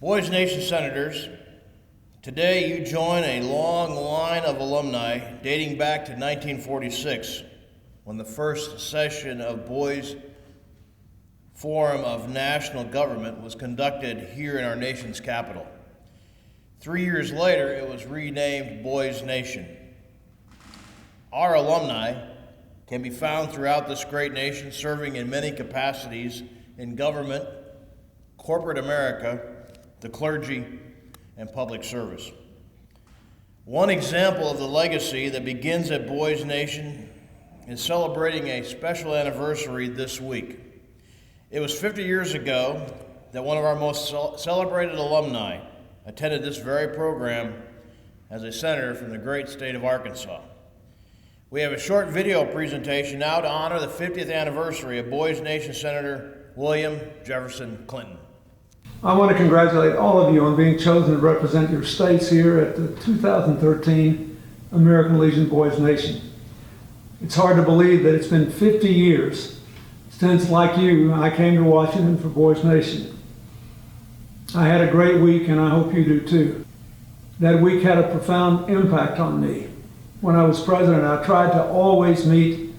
Boys Nation Senators, today you join a long line of alumni dating back to 1946, when the first session of Boys Forum of National Government was conducted here in our nation's capital. 3 years later, it was renamed Boys Nation. Our alumni can be found throughout this great nation, serving in many capacities in government, corporate America, the clergy, and public service. One example of the legacy that begins at Boys Nation is celebrating a special anniversary this week. It was 50 years ago that one of our most celebrated alumni attended this very program as a senator from the great state of Arkansas. We have a short video presentation now to honor the 50th anniversary of Boys Nation Senator William Jefferson Clinton. I want to congratulate all of you on being chosen to represent your states here at the 2013 American Legion Boys Nation. It's hard to believe that it's been 50 years since, like you, I came to Washington for Boys Nation. I had a great week, and I hope you do too. That week had a profound impact on me. When I was president, I tried to always meet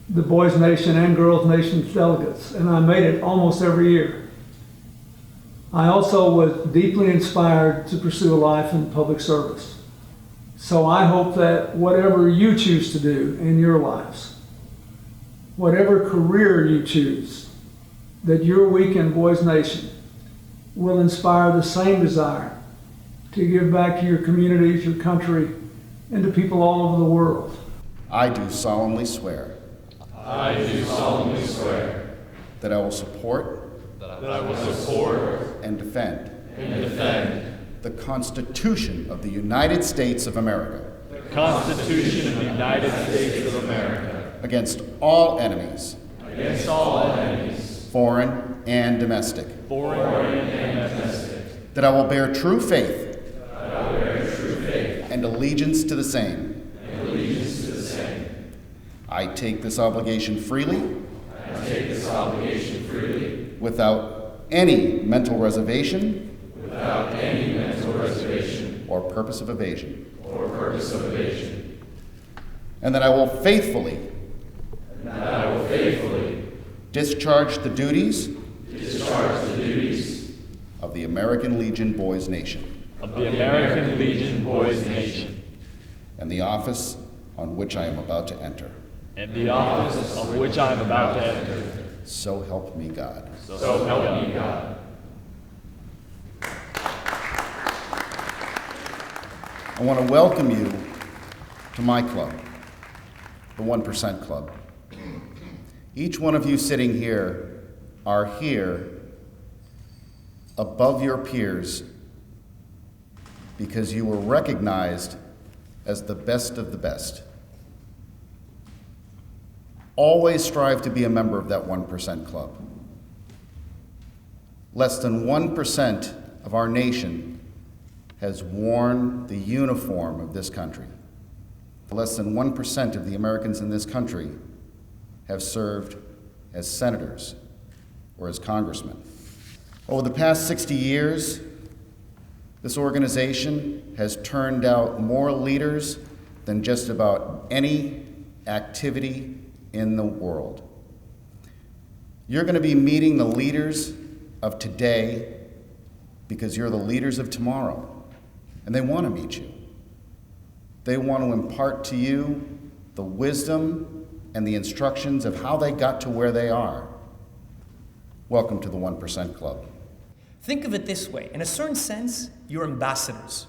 the Boys Nation and Girls Nation delegates, and I made it almost every year. I also was deeply inspired to pursue a life in public service. So I hope that whatever you choose to do in your lives, whatever career you choose, that your week in Boys Nation will inspire the same desire to give back to your communities, your country, and to people all over the world. I do solemnly swear. I do solemnly swear That I will support. that I will support And defend. and defend The Constitution of the United States of America. the Constitution of the United States of America Against all enemies, against all enemies, foreign and domestic. foreign and domestic. That I will bear true faith. That I will bear true faith And allegiance to the same. and allegiance to the same. I take this obligation freely. I take this obligation freely Without any mental reservation. without any mental reservation Or purpose of evasion. or purpose of evasion. And that I will faithfully. And that I will faithfully Discharge the duties. discharge the duties Of the American Legion Boys Nation. of the American Legion Boys Nation And the office on which I am about to enter. and the office of which I am about to enter. So help me God. So help me God. I want to welcome you to my club, the 1% Club. Each one of you sitting here are here above your peers because you were recognized as the best of the best. Always strive to be a member of that 1% Club. Less than 1% of our nation has worn the uniform of this country. Less than 1% of the Americans in this country have served as senators or as congressmen. Over the past 60 years, this organization has turned out more leaders than just about any activity in the world. You're going to be meeting the leaders of today because you're the leaders of tomorrow, and they want to meet you. They want to impart to you the wisdom and the instructions of how they got to where they are. Welcome to the 1% Club. Think of it this way. In a certain sense, you're ambassadors.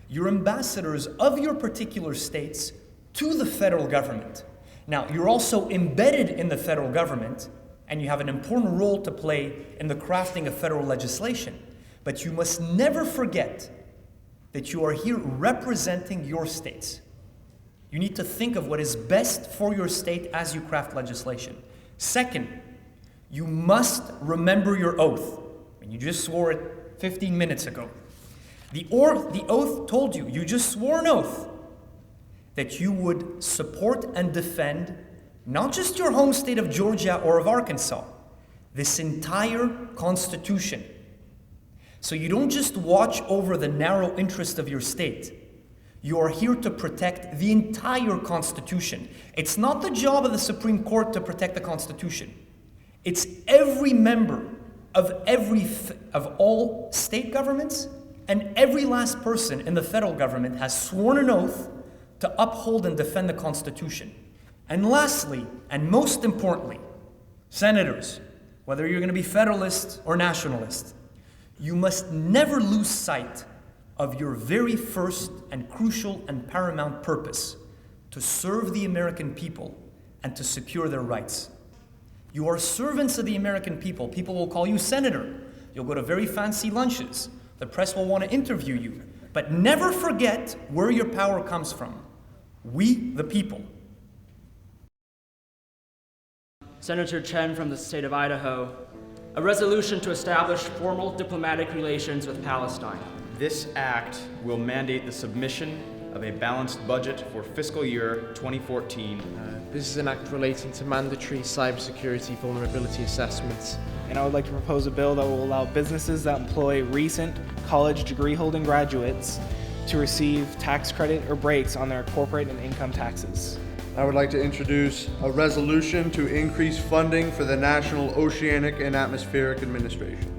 You're ambassadors of your particular states to the federal government. Now, you're also embedded in the federal government, and you have an important role to play in the crafting of federal legislation. But you must never forget that you are here representing your states. You need to think of what is best for your state as you craft legislation. Second, you must remember your oath. And you just swore it 15 minutes ago. The oath told you, you just swore an oath that you would support and defend not just your home state of Georgia or of Arkansas, this entire Constitution. So you don't just watch over the narrow interest of your state. You are here to protect the entire Constitution. It's not the job of the Supreme Court to protect the Constitution. It's every member of all state governments, and every last person in the federal government has sworn an oath to uphold and defend the Constitution. And lastly, and most importantly, senators, whether you're going to be federalist or nationalist, you must never lose sight of your very first and crucial and paramount purpose: to serve the American people and to secure their rights. You are servants of the American people. People will call you senator. You'll go to very fancy lunches. The press will want to interview you. But never forget where your power comes from. We, the people. Senator Chen from the state of Idaho. A resolution to establish formal diplomatic relations with Palestine. This act will mandate the submission of a balanced budget for fiscal year 2014. This is an act relating to mandatory cybersecurity vulnerability assessments. And I would like to propose a bill that will allow businesses that employ recent college degree-holding graduates to receive tax credit or breaks on their corporate and income taxes. I would like to introduce a resolution to increase funding for the National Oceanic and Atmospheric Administration.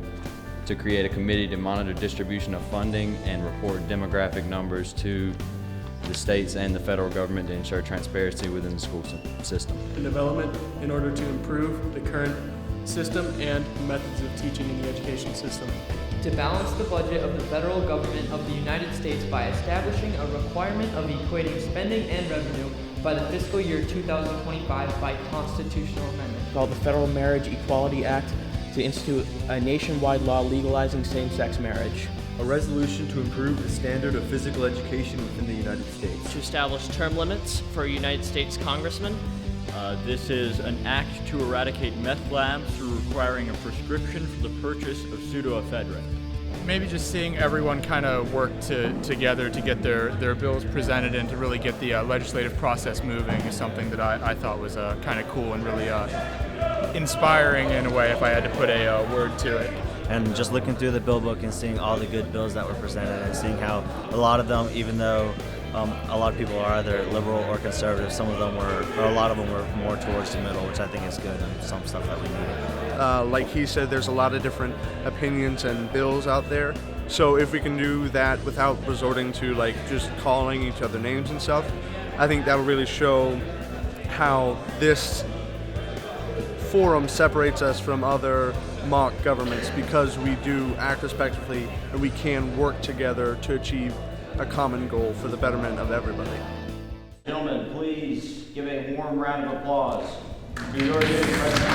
To create a committee to monitor distribution of funding and report demographic numbers to the states and the federal government to ensure transparency within the school system. Development in order to improve the current system and methods of teaching in the education system. To balance the budget of the federal government of the United States by establishing a requirement of equating spending and revenue by the fiscal year 2025 by constitutional amendment. Called the Federal Marriage Equality Act, to institute a nationwide law legalizing same-sex marriage. A resolution to improve the standard of physical education within the United States. To establish term limits for United States congressmen. This is an act to eradicate meth labs through requiring a prescription for the purchase of pseudoephedrine. Maybe just seeing everyone kind of work together to get their bills presented and to really get the legislative process moving is something that I thought was kind of cool and really inspiring in a way, if I had to put a word to it. And just looking through the bill book and seeing all the good bills that were presented and seeing how a lot of them, even though a lot of people are either liberal or conservative, some of them were, or a lot of them were more towards the middle, which I think is good, and some stuff that we need. Like he said, there's a lot of different opinions and bills out there. So if we can do that without resorting to like just calling each other names and stuff, I think that will really show how this forum separates us from other mock governments, because we do act respectively and we can work together to achieve a common goal for the betterment of everybody. Gentlemen, please give a warm round of applause for your new President.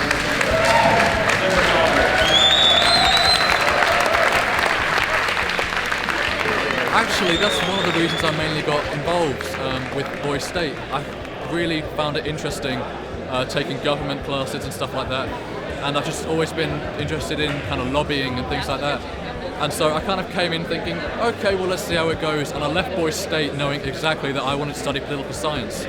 Actually, that's one of the reasons I mainly got involved with Boys State. I really found it interesting taking government classes and stuff like that, and I've just always been interested in kind of lobbying and things like that. And so I kind of came in thinking, okay, well, let's see how it goes. And I left Boys State knowing exactly that I wanted to study political science.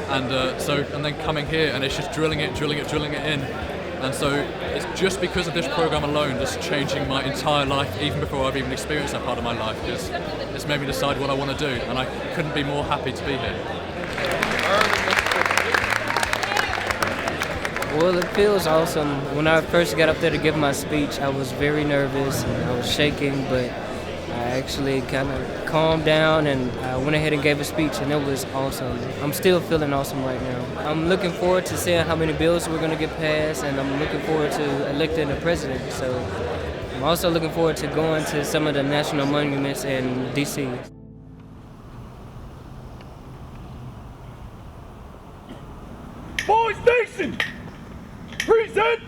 And then coming here, and it's just drilling it in. And so it's just because of this program alone that's changing my entire life, even before I've even experienced that part of my life. It's made me decide what I want to do, and I couldn't be more happy to be here. Well, it feels awesome. When I first got up there to give my speech, I was very nervous and I was shaking, but I actually kind of calmed down and I went ahead and gave a speech, and it was awesome. I'm still feeling awesome right now. I'm looking forward to seeing how many bills we're going to get passed, and I'm looking forward to electing a president. So I'm also looking forward to going to some of the national monuments in D.C. Boys Nation! Present!